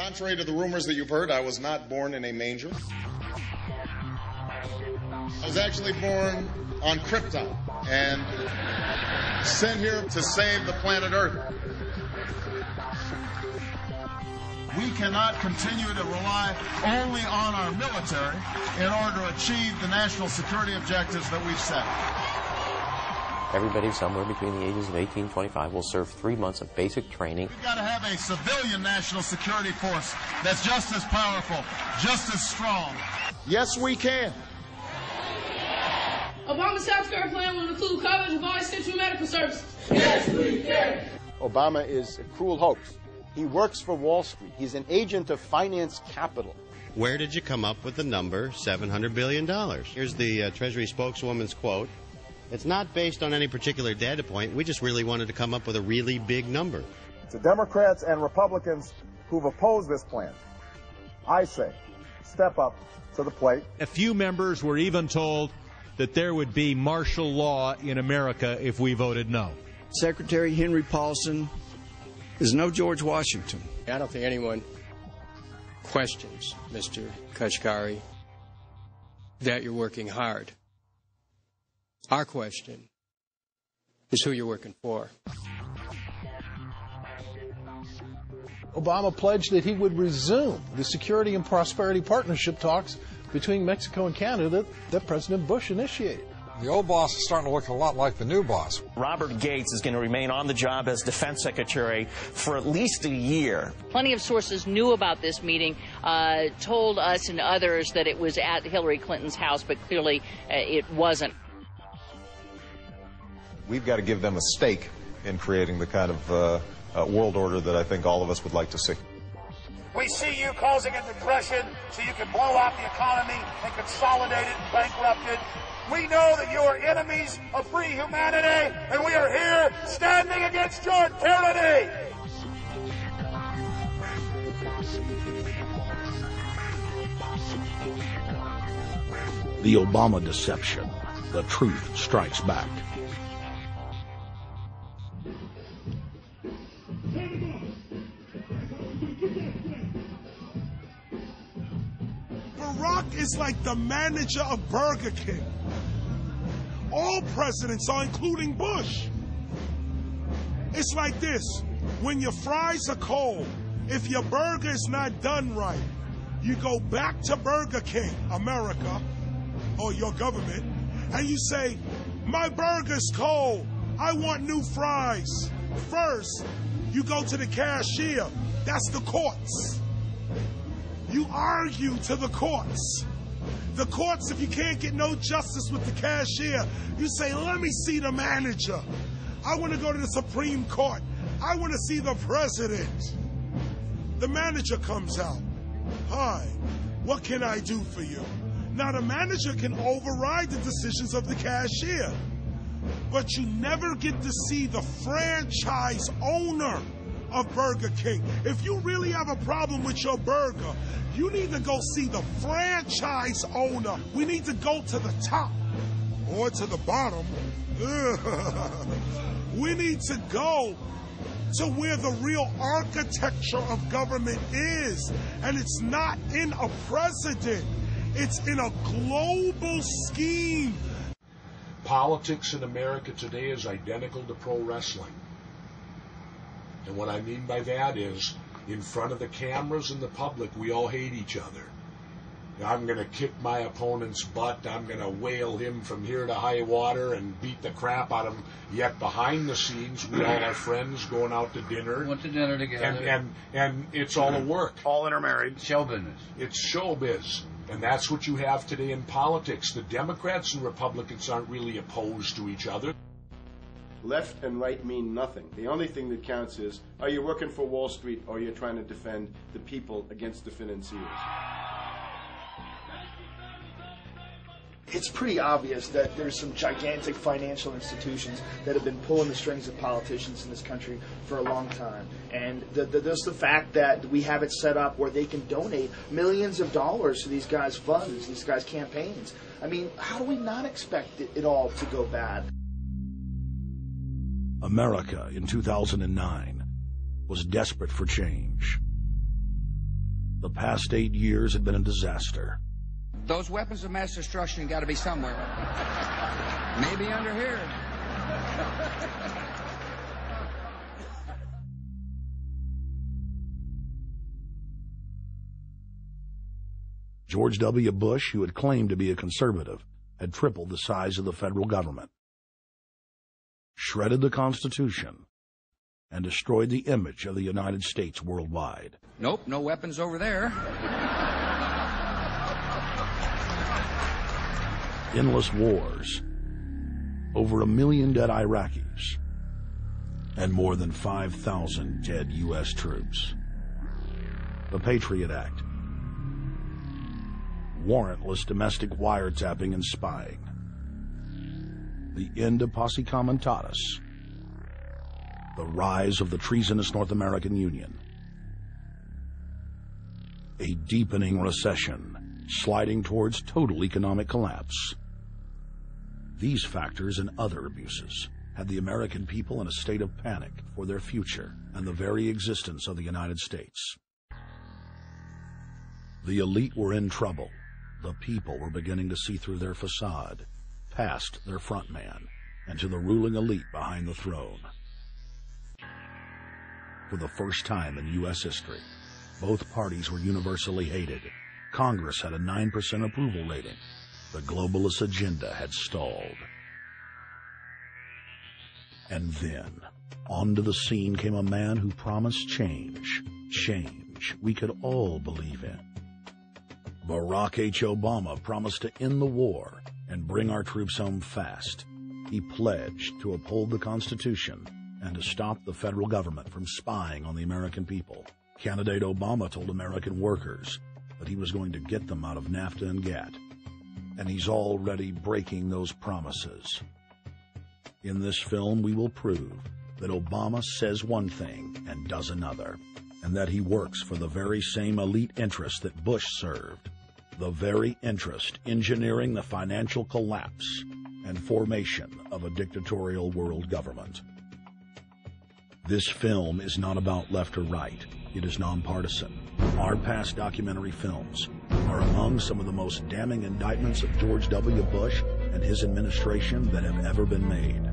Contrary to the rumors that you've heard, I was not born in a manger. I was actually born on Krypton and sent here to save the planet Earth. We cannot continue to rely only on our military in order to achieve the national security objectives that we've set. Everybody somewhere between the ages of 18 and 25 will serve 3 months of basic training. We've got to have a civilian national security force that's just as powerful, just as strong. Yes, we can. Obama's healthcare plan will include coverage of all essential medical services. Yes, we can. Obama is a cruel hoax. He works for Wall Street. He's an agent of finance capital. Where did you come up with the number $700 billion? Here's the Treasury spokeswoman's quote. It's not based on any particular data point. We just really wanted to come up with a really big number. To Democrats and Republicans who've opposed this plan, I say, step up to the plate. A few members were even told that there would be martial law in America if we voted no. Secretary Henry Paulson is no George Washington. I don't think anyone questions, Mr. Kashgari, that you're working hard. Our question is who you're working for. Obama pledged that he would resume the Security and Prosperity Partnership talks between Mexico and Canada that President Bush initiated. The old boss is starting to look a lot like the new boss. Robert Gates is going to remain on the job as Defense Secretary for at least a year. Plenty of sources knew about this meeting, told us and others that it was at Hillary Clinton's house, but clearly it wasn't. We've got to give them a stake in creating the kind of world order that I think all of us would like to see. We see you causing a depression so you can blow out the economy and consolidate it and bankrupt it. We know that you are enemies of free humanity, and we are here standing against your tyranny. The Obama deception. The truth strikes back. Barack is like the manager of Burger King. All presidents are, including Bush. It's like this. When your fries are cold, if your burger is not done right, you go back to Burger King, America, or your government, and you say, my burger's cold. I want new fries. First, you go to the cashier. That's the courts. You argue to the courts. The courts, if you can't get no justice with the cashier, you say, let me see the manager. I want to go to the Supreme Court. I want to see the president. The manager comes out. Hi, what can I do for you? Now, the manager can override the decisions of the cashier, but you never get to see the franchise owner of Burger King. If you really have a problem with your burger, you need to go see the franchise owner. We need to go to the top or to the bottom. We need to go to where the real architecture of government is. And it's not in a president. It's in a global scheme. Politics in America today is identical to pro wrestling. And what I mean by that is, in front of the cameras and the public, we all hate each other. I'm going to kick my opponent's butt. I'm going to whale him from here to high water and beat the crap out of him. Yet behind the scenes, we all are friends going out to dinner. Went to dinner together. And it's all a work. All intermarried. Show business. It's showbiz. And that's what you have today in politics. The Democrats and Republicans aren't really opposed to each other. Left and right mean nothing. The only thing that counts is, are you working for Wall Street or are you trying to defend the people against the financiers? It's pretty obvious that there's some gigantic financial institutions that have been pulling the strings of politicians in this country for a long time. And there's the fact that we have it set up where they can donate millions of dollars to these guys' funds, these guys' campaigns. I mean, how do we not expect it all to go bad? America in 2009 was desperate for change. The past 8 years had been a disaster. Those weapons of mass destruction got to be somewhere. Maybe under here. George W. Bush, who had claimed to be a conservative, had tripled the size of the federal government, shredded the Constitution, and destroyed the image of the United States worldwide. Nope, no weapons over there. Endless wars, over 1 million dead Iraqis, and more than 5,000 dead U.S. troops. The Patriot Act, warrantless domestic wiretapping and spying, the end of posse comitatus, the rise of the treasonous North American Union, a deepening recession sliding towards total economic collapse. These factors and other abuses had the American people in a state of panic for their future and the very existence of the United States. The elite were in trouble. The people were beginning to see through their facade, past their front man, and to the ruling elite behind the throne. For the first time in U.S. history, both parties were universally hated. Congress had a 9% approval rating. The globalist agenda had stalled. And then, onto the scene came a man who promised change. Change we could all believe in. Barack H. Obama promised to end the war and bring our troops home fast. He pledged to uphold the Constitution and to stop the federal government from spying on the American people. Candidate Obama told American workers that he was going to get them out of NAFTA and GATT. And he's already breaking those promises. In this film, we will prove that Obama says one thing and does another, and that he works for the very same elite interests that Bush served, the very interest engineering the financial collapse and formation of a dictatorial world government. This film is not about left or right. It is nonpartisan. Our past documentary films are among some of the most damning indictments of George W. Bush and his administration that have ever been made.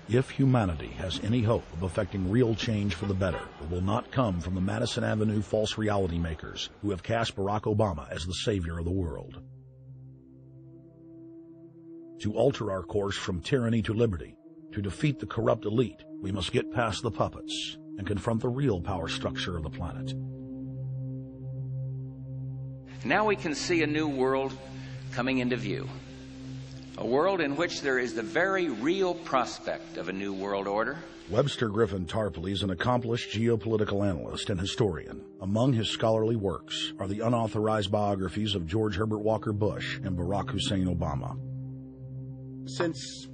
If humanity has any hope of effecting real change for the better, it will not come from the Madison Avenue false reality makers who have cast Barack Obama as the savior of the world. To alter our course from tyranny to liberty, to defeat the corrupt elite, we must get past the puppets and confront the real power structure of the planet. Now we can see a new world coming into view. A world in which there is the very real prospect of a new world order. Webster Griffin Tarpley is an accomplished geopolitical analyst and historian. Among his scholarly works are the unauthorized biographies of George Herbert Walker Bush and Barack Hussein Obama. Since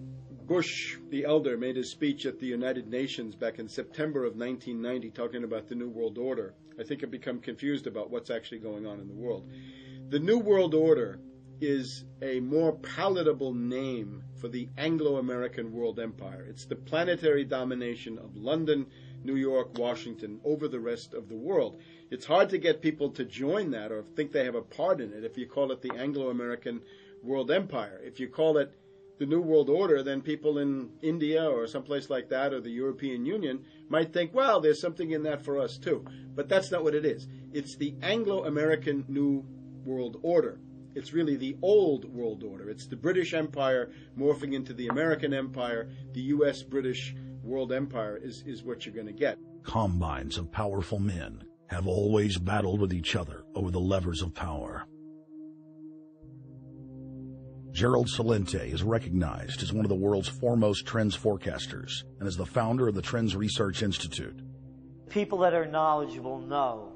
Bush the elder made his speech at the United Nations back in September of 1990 talking about the New World Order, I think I've become confused about what's actually going on in the world. The New World Order is a more palatable name for the Anglo-American world empire. It's the planetary domination of London, New York, Washington over the rest of the world. It's hard to get people to join that or think they have a part in it if you call it the Anglo-American world empire. If you call it the New World Order, then people in India or someplace like that or the European Union might think, well, there's something in that for us too. But that's not what it is. It's the Anglo-American New World Order. It's really the old world order. It's the British Empire morphing into the American Empire. The U.S.-British world empire is what you're going to get. Combines of powerful men have always battled with each other over the levers of power. Gerald Celente is recognized as one of the world's foremost trends forecasters and is the founder of the Trends Research Institute. People that are knowledgeable know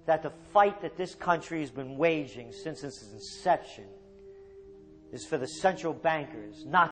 that the fight that this country has been waging since its inception is for the central bankers, not